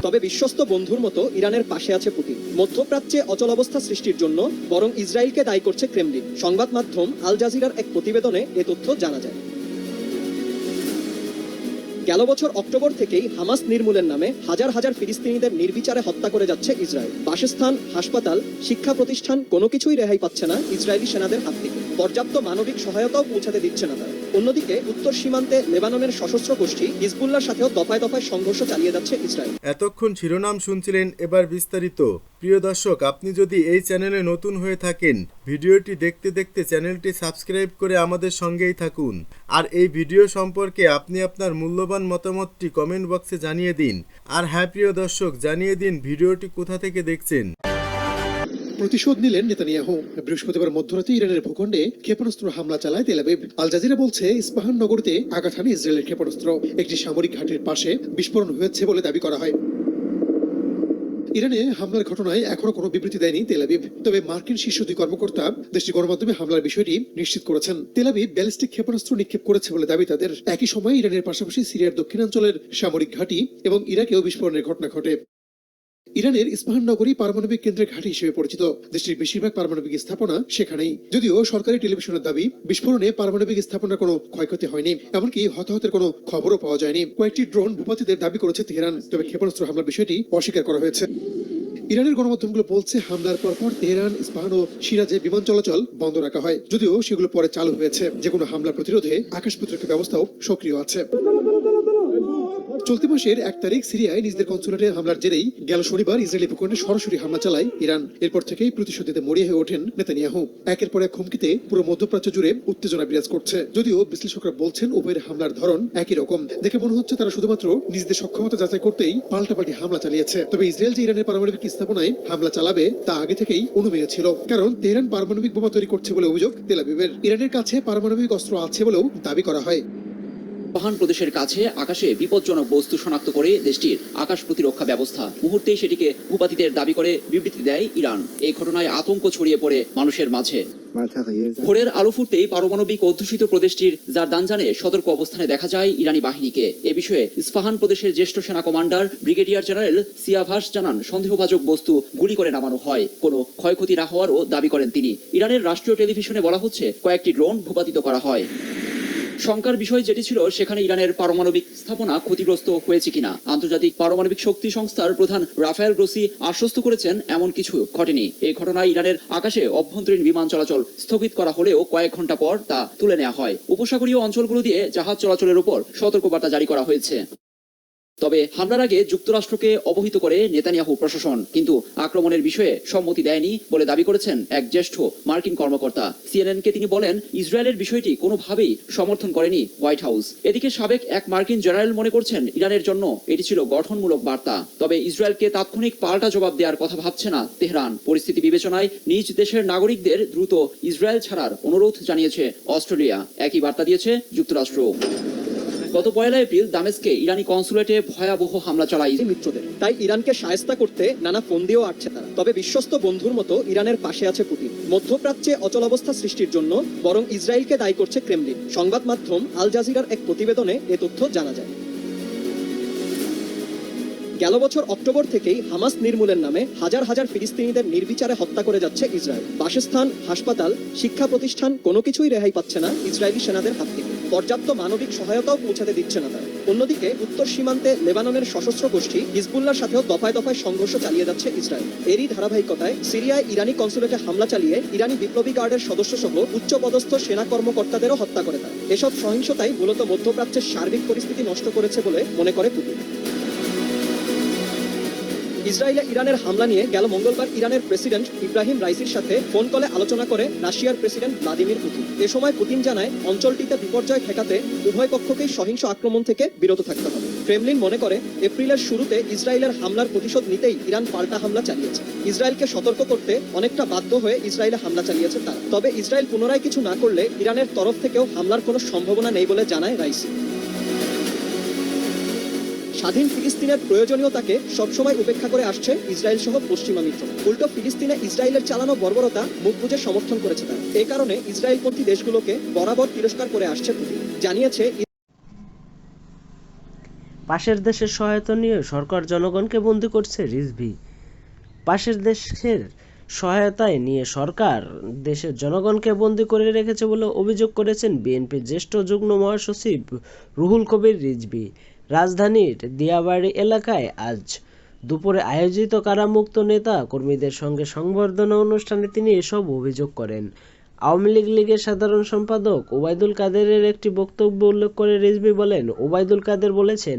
তবে বিশ্বস্ত বন্ধুর মতো ইরানের পাশে আছে পুতিন। মধ্যপ্রাচ্যে অচলাবস্থা সৃষ্টির জন্য বরং ইসরায়েলকে দায়ী করছে ক্রেমলিন। সংবাদ মাধ্যম আল জাজিরার এক প্রতিবেদনে এ তথ্য জানা যায়। গেল বছর অক্টোবর থেকেই হামাস নির্মূলের নামে হাজার হাজার ফিলিস্তিনিদের নির্বিচারে হত্যা করে যাচ্ছে ইসরায়েল। বাসস্থান, হাসপাতাল, শিক্ষা প্রতিষ্ঠান কোনো কিছুই রেহাই পাচ্ছে না ইসরায়েলি সেনাদের হাত থেকে। পর্যাপ্ত মানবিক সহায়তাও পৌঁছাতে দিচ্ছে না তারা। অন্যদিকে উত্তর সীমান্তে লেবাননের সশস্ত্র গোষ্ঠী হিজবুল্লাহর সাথেও দফায় দফায় সংঘর্ষ চালিয়ে যাচ্ছে ইসরায়েল। এতক্ষণ শিরোনাম শুনছিলেন, এবার বিস্তারিত। প্রিয় দর্শক, আপনি যদি এই চ্যানেলে নতুন হয়ে থাকেন, ভিডিওটি দেখতে দেখতে চ্যানেলটি সাবস্ক্রাইব করে আমাদের সঙ্গেই থাকুন। আর এই ভিডিও সম্পর্কে আপনি আপনার মূল্যবান মতামতটি কমেন্ট বক্সে জানিয়ে দিন। আর হ্যাঁ প্রিয় দর্শক, জানিয়ে দিন ভিডিওটি কোথা থেকে দেখছেন। প্রতিশোধ নিলেন নেতানিয়াহু। বৃহস্পতিবার মধ্যরাতে ইরানের ভূখণ্ডে ক্ষেপণাস্ত্র হামলা চালায় তেল আবিব। আল জাজিরা বলছে ইস্পাহান নগরীতে আঘাত হানে ইসরায়েলের ক্ষেপণাস্ত্র। একটি সামরিক ঘাঁটির পাশে বিস্ফোরণ হয়েছে বলে দাবি করা হয়। ইরানে হামলার ঘটনায় এখনো কোনো বিবৃতি দেয়নি তেল আবিব। তবে মার্কিন শীর্ষ দুই কর্মকর্তা দেশটির গণমাধ্যমে হামলার বিষয়টি নিশ্চিত করেছেন। তেল আবিব ব্যালিস্টিক ক্ষেপণাস্ত্র নিক্ষেপ করেছে বলে দাবি তাদের। একই সময় ইরানের পাশাপাশি সিরিয়ার দক্ষিণাঞ্চলের সামরিক ঘাঁটি এবং ইরাকেও বিস্ফোরণের ঘটনা ঘটে। ইরানের ইস্পাহান নগরী পারমাণবিক কেন্দ্রের ঘাঁটি হিসেবে পরিচিত। দেশটির বেশিরভাগ পারমাণবিক স্থাপনা সেখানেই। যদিও সরকারি টেলিভিশনের দাবি, বিস্ফোরণে পারমাণবিক স্থাপনার কোনো ক্ষয়ক্ষতি হয়নি, এমনকি হতাহতের কোনো খবরও পাওয়া যায়নি। কয়েকটি ড্রোন ভূপাতিদের দাবি করেছে তেহরান, তবে ক্ষেপণাস্ত্র হামলার বিষয়টি অস্বীকার করা হয়েছে। ইরানের গণমাধ্যমগুলো বলছে হামলার পরপর তেহরান, ইস্পাহান ও সিরাজে বিমান চলাচল বন্ধ রাখা হয়, যদিও সেগুলো পরে চালু হয়েছে। যেকোনো হামলা প্রতিরোধে আকাশ প্রতিরক্ষা ব্যবস্থাও সক্রিয় আছে। চলতি মাসের 1 তারিখ সিরিয়ায় নিজেদের কনসুলেটে হামলার জেরেই গেল শনিবার ইসরায়েলি ভূখণ্ডে সরাসরি হামলা চালায় ইরান। এরপর থেকেই প্রতিশোধ দিতে মরিয়া হয়ে ওঠেন নেতানিয়াহু। একের পর এক হুমকিতে পুরো মধ্যপ্রাচ্য জুড়ে উত্তেজনা বিরাজ করছে। যদিও বিশ্লেষকরা বলছেন উভয়ের হামলার ধরন একই রকম। দেখে মনে হচ্ছে তারা শুধুমাত্র নিজেদের সক্ষমতা যাচাই করতেই পাল্টাপাল্টি হামলা চালিয়েছে। তবে ইসরায়েল যে ইরানের পারমাণবিক স্থাপনায় হামলা চালাবে তা আগে থেকেই অনুমেয় ছিল, কারণ তেহরান পারমাণবিক বোমা তৈরি করছে বলে অভিযোগ তেল আবিবের। ইরানের কাছে পারমাণবিক অস্ত্র আছে বলেও দাবি করা হয়। ইস্পাহান প্রদেশের কাছে আকাশে বিপজ্জনক বস্তু শনাক্ত করে দেশটির আকাশ প্রতিরক্ষা ব্যবস্থা মুহূর্তেই সেটিকে ভূপাতিতের দাবি করে বিবৃতি দেয় ইরান। এই ঘটনায় আতঙ্ক ছড়িয়ে পড়ে মানুষের মাঝে। ভোরের আলো ফুটতেই পারমাণবিক অধ্যুষিত প্রদেশটির জারদানজানে সতর্ক অবস্থানে দেখা যায় ইরানি বাহিনীকে। এ বিষয়ে ইস্পাহান প্রদেশের জ্যেষ্ঠ সেনা কমান্ডার ব্রিগেডিয়ার জেনারেল সিয়াভাস জানান, সন্দেহভাজন বস্তু গুলি করে নামানো হয়, কোনো ক্ষয়ক্ষতি না হওয়ারও দাবি করেন তিনি। ইরানের রাষ্ট্রীয় টেলিভিশনে বলা হচ্ছে কয়েকটি ড্রোন ভূপাতিত করা হয়। শঙ্কার বিষয় যেটি ছিল সেখানে ইরানের পারমাণবিক স্থাপনা ক্ষতিগ্রস্ত হয়েছে কিনা। আন্তর্জাতিক পারমাণবিক শক্তি সংস্থার প্রধান রাফায়েল গ্রোসি আশ্বস্ত করেছেন এমন কিছু ঘটেনি। এই ঘটনায় ইরানের আকাশে অভ্যন্তরীণ বিমান চলাচল স্থগিত করা হলেও কয়েক ঘন্টা পর তা তুলে নেওয়া হয়। উপসাগরীয় অঞ্চলগুলো দিয়ে জাহাজ চলাচলের উপর সতর্কবার্তা জারি করা হয়েছে। তবে হামলার আগে যুক্তরাষ্ট্রকে অবহিত করে নেতানিয়াহু প্রশাসন, কিন্তু আক্রমণের বিষয়ে সম্মতি দেয়নি বলে দাবি করেছেন এক জ্যেষ্ঠ মার্কিন কর্মকর্তা। সিএনএনকে তিনি বলেন, ইসরায়েলের বিষয়টি কোনোভাবেই সমর্থন করেনি হোয়াইট হাউস। এদিকে সাবেক এক মার্কিন জেনারেল মনে করছেন ইরানের জন্য এটি ছিল গঠনমূলক বার্তা। তবে ইসরায়েলকে তাৎক্ষণিক পাল্টা জবাব দেওয়ার কথা ভাবছে না তেহরান। পরিস্থিতি বিবেচনায় নিজ দেশের নাগরিকদের দ্রুত ইসরায়েল ছাড়ার অনুরোধ জানিয়েছে অস্ট্রেলিয়া। একই বার্তা দিয়েছে যুক্তরাষ্ট্র। গত 1 এপ্রিল দামেস্কে ইরানি কনসুলেটে ভয়াবহ হামলা চালায় মিত্রদের। তাই ইরানকে শায়েস্তা করতে নানা ফন্দিও আটছে তারা। তবে বিশ্বস্ত বন্ধুর মতো ইরানের পাশে আছে পুতিন। মধ্যপ্রাচ্যে অচলাবস্থা সৃষ্টির জন্য বরং ইসরায়েলকে দায়ী করছে ক্রেমলিন। সংবাদ মাধ্যম আল জাজিরার এক প্রতিবেদনে এ তথ্য জানা যায়। গেল বছর অক্টোবর থেকেই হামাস নির্মূলের নামে হাজার হাজার ফিলিস্তিনিদের নির্বিচারে হত্যা করে যাচ্ছে ইসরায়েল। বাসস্থান, হাসপাতাল, শিক্ষা প্রতিষ্ঠান কোনো কিছুই রেহাই পাচ্ছে না ইসরায়েলি সেনাদের হাত থেকে। পর্যাপ্ত মানবিক সহায়তাও পৌঁছাতে দিচ্ছে না তারা। অন্যদিকে উত্তর সীমান্তে লেবাননের সশস্ত্র গোষ্ঠী হিজবুল্লাহর সাথেও দফায় দফায় সংঘর্ষ চালিয়ে যাচ্ছে ইসরায়েল। এরই ধারাবাহিকতায় সিরিয়ায় ইরানি কনসুলেটে হামলা চালিয়ে ইরানি বিপ্লবী গার্ডের সদস্য সহ উচ্চপদস্থ সেনা কর্মকর্তাদেরও হত্যা করে তারা। এসব সহিংসতাই মূলত মধ্যপ্রাচ্যের সার্বিক পরিস্থিতি নষ্ট করেছে বলে মনে করে পুতিন। ইসরায়েলে ইরানের হামলা নিয়ে গেল মঙ্গলবার ইরানের প্রেসিডেন্ট ইব্রাহিম রাইসির সাথে ফোন কলে আলোচনা করে রাশিয়ার প্রেসিডেন্ট ভ্লাদিমির পুতিন। এ সময় পুতিন জানায়, অঞ্চলটিতে বিপর্যয় ঠেকাতে উভয় পক্ষকেই সহিংস আক্রমণ থেকে বিরত থাকতে হবে। ক্রেমলিন মনে করে এপ্রিলের শুরুতে ইসরায়েলের হামলার প্রতিশোধ নিতেই ইরান পাল্টা হামলা চালিয়েছে। ইসরায়েলকে সতর্ক করতে অনেকটা বাধ্য হয়ে ইসরায়েলে হামলা চালিয়েছে তারা। তবে ইসরায়েল পুনরায় কিছু না করলে ইরানের তরফ থেকেও হামলার কোনো সম্ভাবনা নেই বলে জানায় রাইসি। স্বাধীন ফিলিস্তিনের প্রয়োজনীয়তাকে সবসময় উপেক্ষা করে আসছে ইসরায়েল সহ পশ্চিমা মিত্র। উল্টো ফিলিস্তিনে ইসরায়েলের চালানো বর্বরতা মুখ বুজে সমর্থন করেছে তারা। এ কারণে ইসরায়েলপন্থী দেশগুলোকে বরাবর তিরস্কার করে আসছে পুতিন। জানিয়েছে পাশের দেশের সহায়তা নিয়ে সরকার জনগণকে বন্দী করছে রিজভী। পাশের দেশের সহায়তায় নিয়ে সরকার দেশের জনগণকে বন্দী করে রেখেছে বলে অভিযোগ করেছেন বিএনপির জ্যেষ্ঠ যুগ্ম মহাসচিব রুহুল কবির রিজভী। রাজধানীর দিয়াবাড়ি এলাকায় আজ দুপুরে আয়োজিত কারামুক্ত নেতা কর্মীদের সঙ্গে সংবর্ধনা অনুষ্ঠানে তিনি এসব অভিযোগ করেন। আওয়ামী লীগের সাধারণ সম্পাদক ওবায়দুল কাদেরের একটি বক্তব্য উল্লেখ করে রিজভী বলেন, ওবায়দুল কাদের বলেছেন,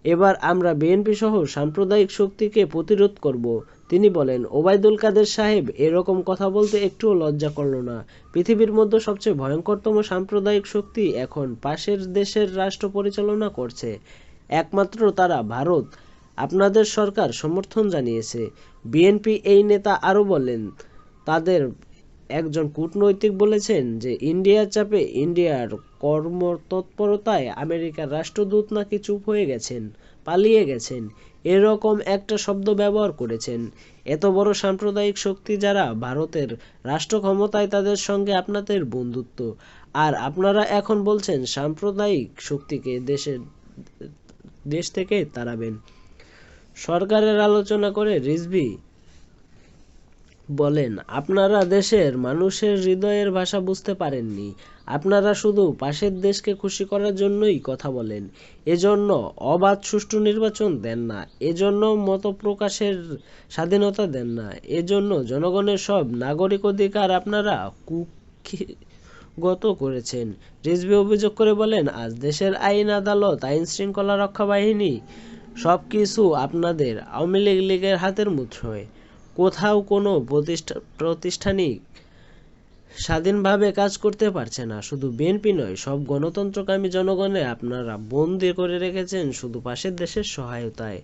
এবার আমরা বিএনপি সহ সাম্প্রদায়িক শক্তিকে প্রতিরোধ করব। তিনি বলেন, ওবায়দুল কাদের সাহেব এরকম কথা বলতে একটুও লজ্জা করল না। পৃথিবীর মধ্যে সবচেয়ে ভয়ঙ্করতম সাম্প্রদায়িক শক্তি এখন পাশের দেশের রাষ্ট্র পরিচালনা করছে, একমাত্র তারা ভারত। আপনাদের সরকার সমর্থন জানিয়েছে। বিএনপি এই নেতা আরও বলেন, তাদের একজন কূটনৈতিক বলেছেন যে ইন্ডিয়ার চাপে, ইন্ডিয়ার কর্মতৎপরতায় আমেরিকার রাষ্ট্রদূত নাকি চুপ হয়ে গেছেন, পালিয়ে গেছেন, এরকম একটা শব্দ ব্যবহার করেছেন। এত বড় সাম্প্রদায়িক শক্তি যারা ভারতের রাষ্ট্র ক্ষমতায়, তাদের সঙ্গে আপনাদের বন্ধুত্ব, আর আপনারা এখন বলছেন সাম্প্রদায়িক শক্তিকে দেশ থেকে তাড়াবেন। সরকারের আলোচনা করে রিজভী বলেন, আপনারা দেশের মানুষের হৃদয়ের ভাষা বুঝতে পারেননি। আপনারা শুধু পাশের দেশকে খুশি করার জন্যই কথা বলেন, এজন্য অবাধ সুষ্ঠু নির্বাচন দেন না, এজন্য মত প্রকাশের স্বাধীনতা দেন না, এজন্য জনগণের সব নাগরিক অধিকার আপনারা কুক্ষিগত করেছেন। রিজভী অভিযোগ করে বলেন, আজ দেশের আইন আদালত, আইন শৃঙ্খলা রক্ষা বাহিনী সবকিছু আপনাদের আওয়ামী লীগের হাতের মুঠোয়। কোথাও কোনো প্রতিষ্ঠানিক স্বাধীনভাবে কাজ করতে পারছে না। শুধু বিএনপি নয়, সব গণতন্ত্রকামী জনগণে আপনারা বন্দী করে রেখেছেন শুধু পাশের দেশের সহায়তায়।